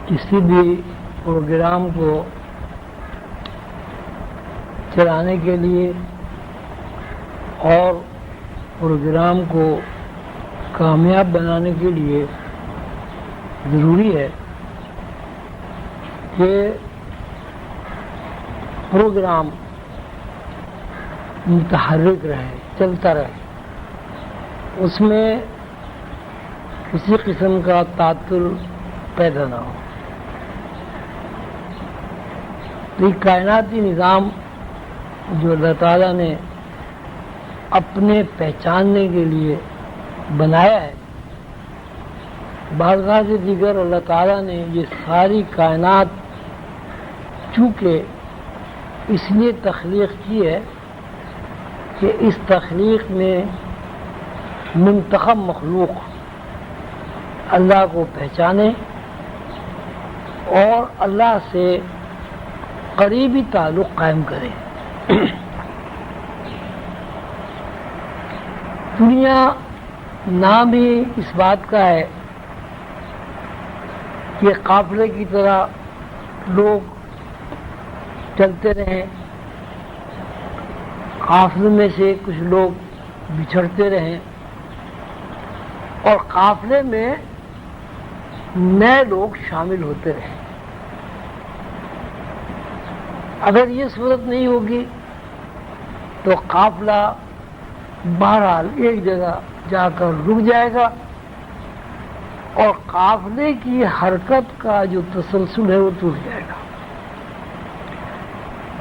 کسی بھی پروگرام کو چلانے کے لیے اور پروگرام کو کامیاب بنانے کے لیے ضروری ہے کہ پروگرام متحرک رہے، چلتا رہے، اس میں کسی قسم کا تعطل پیدا نہ ہو۔ یہ کائناتی نظام جو اللہ تعالیٰ نے اپنے پہچاننے کے لیے بنایا ہے، بارگاہ سے دیگر اللہ تعالیٰ نے یہ ساری کائنات چونکہ اس لیے تخلیق کی ہے کہ اس تخلیق میں منتخب مخلوق اللہ کو پہچانے اور اللہ سے قریبی تعلق قائم کرے۔ دنیا نام ہی اس بات کا ہے کہ قافلے کی طرح لوگ چلتے رہیں، قافلے میں سے کچھ لوگ بچھڑتے رہیں اور قافلے میں نئے لوگ شامل ہوتے رہیں۔ اگر یہ صورت نہیں ہوگی تو قافلہ بہرحال ایک جگہ جا کر رک جائے گا اور قافلے کی حرکت کا جو تسلسل ہے وہ ٹوٹ جائے گا۔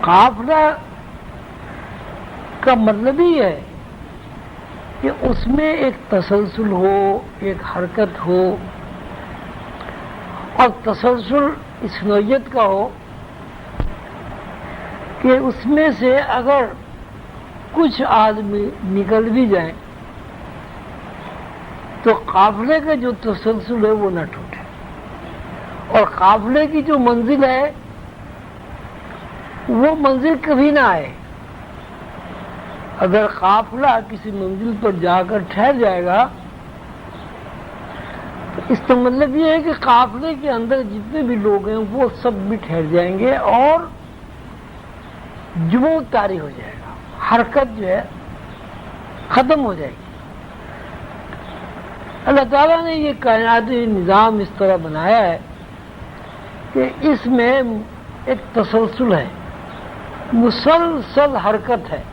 قافلہ کا مطلب ہی ہے کہ اس میں ایک تسلسل ہو، ایک حرکت ہو، اور تسلسل اس نوعیت کا ہو کہ اس میں سے اگر کچھ آدمی نکل بھی جائیں تو قافلے کا جو تسلسل ہے وہ نہ ٹوٹے، اور قافلے کی جو منزل ہے وہ منزل کبھی نہ آئے۔ اگر قافلہ کسی منزل پر جا کر ٹھہر جائے گا تو اس کا مطلب یہ ہے کہ قافلے کے اندر جتنے بھی لوگ ہیں وہ سب بھی ٹھہر جائیں گے اور جمود طاری ہو جائے گا، حرکت جو ہے ختم ہو جائے گی۔ اللہ تعالیٰ نے یہ کائناتی نظام اس طرح بنایا ہے کہ اس میں ایک تسلسل ہے، مسلسل حرکت ہے،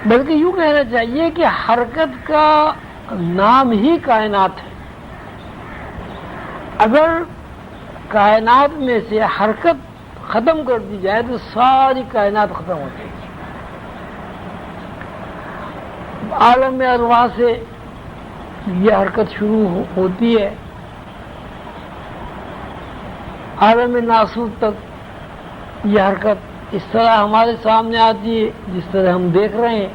بلکہ یوں کہنا چاہیے کہ حرکت کا نام ہی کائنات ہے۔ اگر کائنات میں سے حرکت ختم کر دی جائے تو ساری کائنات ختم ہو جائے گی۔ عالم ارواح سے یہ حرکت شروع ہوتی ہے، عالم ناسوت تک یہ حرکت اس طرح ہمارے سامنے آتی ہے جس طرح ہم دیکھ رہے ہیں۔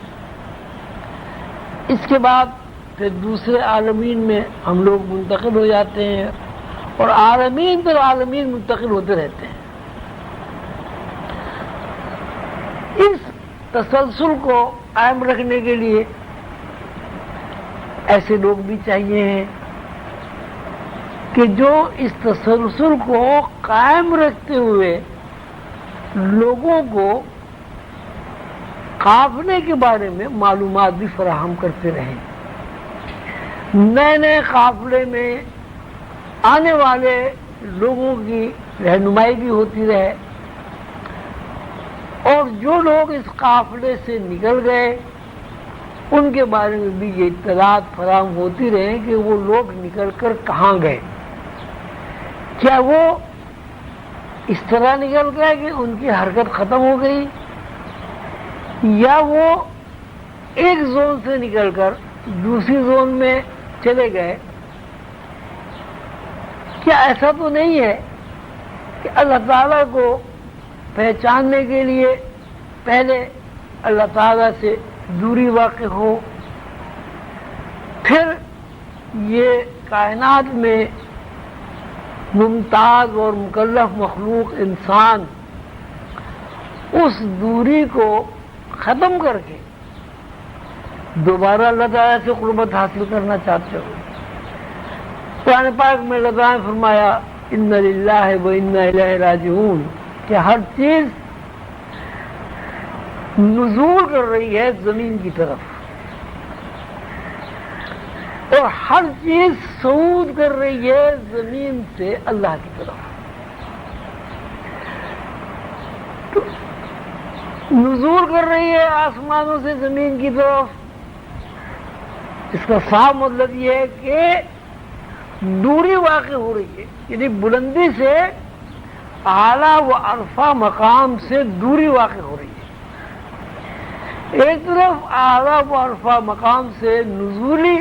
اس کے بعد پھر دوسرے عالمین میں ہم لوگ منتقل ہو جاتے ہیں اور عالمین پر عالمین منتقل ہوتے رہتے ہیں۔ اس تسلسل کو قائم رکھنے کے لیے ایسے لوگ بھی چاہیے ہیں کہ جو اس تسلسل کو قائم رکھتے ہوئے لوگوں کو قافلے کے بارے میں معلومات بھی فراہم کرتے رہیں، نئے نئے قافلے میں آنے والے لوگوں کی رہنمائی بھی ہوتی رہے، اور جو لوگ اس قافلے سے نکل گئے ان کے بارے میں بھی یہ اطلاعات فراہم ہوتی رہیں کہ وہ لوگ نکل کر کہاں گئے، کیا وہ اس طرح نکل گئے کہ ان کی حرکت ختم ہو گئی، یا وہ ایک زون سے نکل کر دوسری زون میں چلے گئے۔ کیا ایسا تو نہیں ہے کہ اللہ تعالیٰ کو پہچاننے کے لیے پہلے اللہ تعالیٰ سے دوری واقع ہو، پھر یہ کائنات میں ممتاز اور مکلف مخلوق انسان اس دوری کو ختم کر کے دوبارہ اللہ تعالیٰ سے قربت حاصل کرنا چاہتے ہو؟ قرآن پاک میں اللہ تعالیٰ نے فرمایا ان للہ و انا الیہ راجعون کہ ہر چیز نزول کر رہی ہے زمین کی طرف اور ہر چیز صعود کر رہی ہے زمین سے اللہ کی طرف. تو نزول کر رہی ہے آسمانوں سے زمین کی طرف، اس کا صاف مطلب یہ ہے کہ دوری واقع ہو رہی ہے، یعنی بلندی سے اعلیٰ و عرفہ مقام سے دوری واقع ہو رہی ہے. ایک طرف اعلیٰ و عرفہ مقام سے نزولی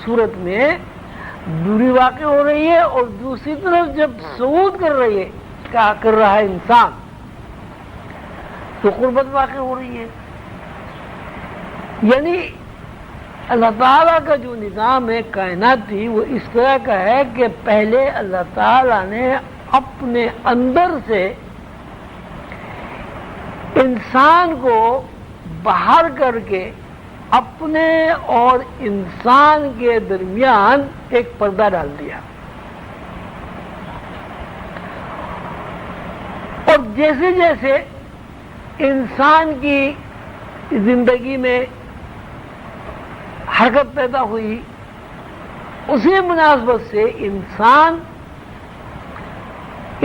صورت میں دوری واقع ہو رہی ہے، اور دوسری طرف جب صعود کر رہی ہے، کیا کر رہا ہے انسان، تو قربت واقع ہو رہی ہے. یعنی اللہ تعالیٰ کا جو نظام ہے کائناتی وہ اس طرح کا ہے کہ پہلے اللہ تعالیٰ نے اپنے اندر سے انسان کو باہر کر کے اپنے اور انسان کے درمیان ایک پردہ ڈال دیا، اور جیسے جیسے انسان کی زندگی میں حرکت پیدا ہوئی، اسی مناسبت سے انسان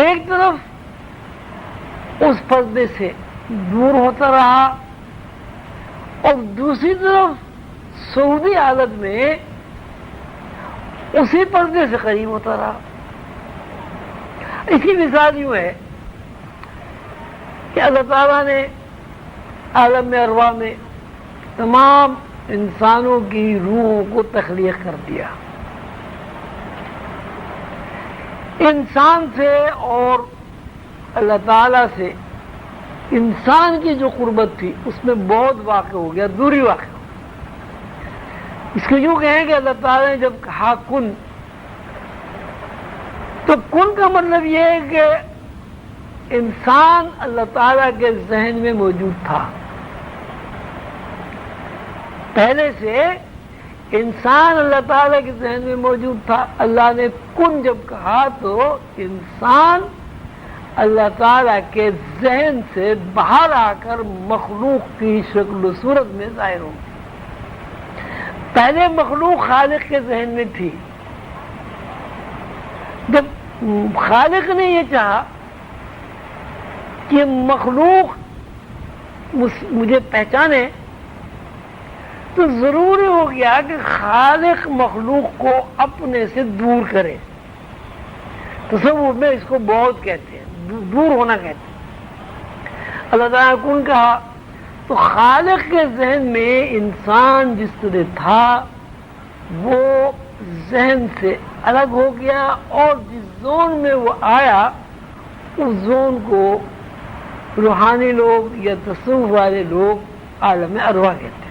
ایک طرف اس پردے سے دور ہوتا رہا اور دوسری طرف صعودی حالت میں اسی پردے سے قریب ہوتا رہا. اسی مثال یوں ہے کہ اللہ تعالیٰ نے عالم ارواح میں تمام انسانوں کی روحوں کو تخلیق کر دیا. انسان سے اور اللہ تعالیٰ سے انسان کی جو قربت تھی اس میں بہت واقع ہو گیا، دوری واقع ہو گیا. اس کو یوں کہیں کہ اللہ تعالیٰ نے جب کہا کن، تو کن کا مطلب یہ ہے کہ انسان اللہ تعالیٰ کے ذہن میں موجود تھا. پہلے سے انسان اللہ تعالیٰ کے ذہن میں موجود تھا. اللہ نے کن جب کہا تو انسان اللہ تعالیٰ کے ذہن سے باہر آ کر مخلوق کی شکل و صورت میں ظاہر ہو. پہلے مخلوق خالق کے ذہن میں تھی. جب خالق نے یہ چاہا کہ مخلوق مجھے پہچانے تو ضروری ہو گیا کہ خالق مخلوق کو اپنے سے دور کرے. تصور میں اس کو بہت کہتے ہیں، دور ہونا کہتے ہیں. اللہ تعالیٰ نے کن کہا تو خالق کے ذہن میں انسان جس طرح تھا وہ ذہن سے الگ ہو گیا، اور جس زون میں وہ آیا اس زون کو روحانی لوگ یا تصوف والے لوگ عالم ارواح کہتے ہیں.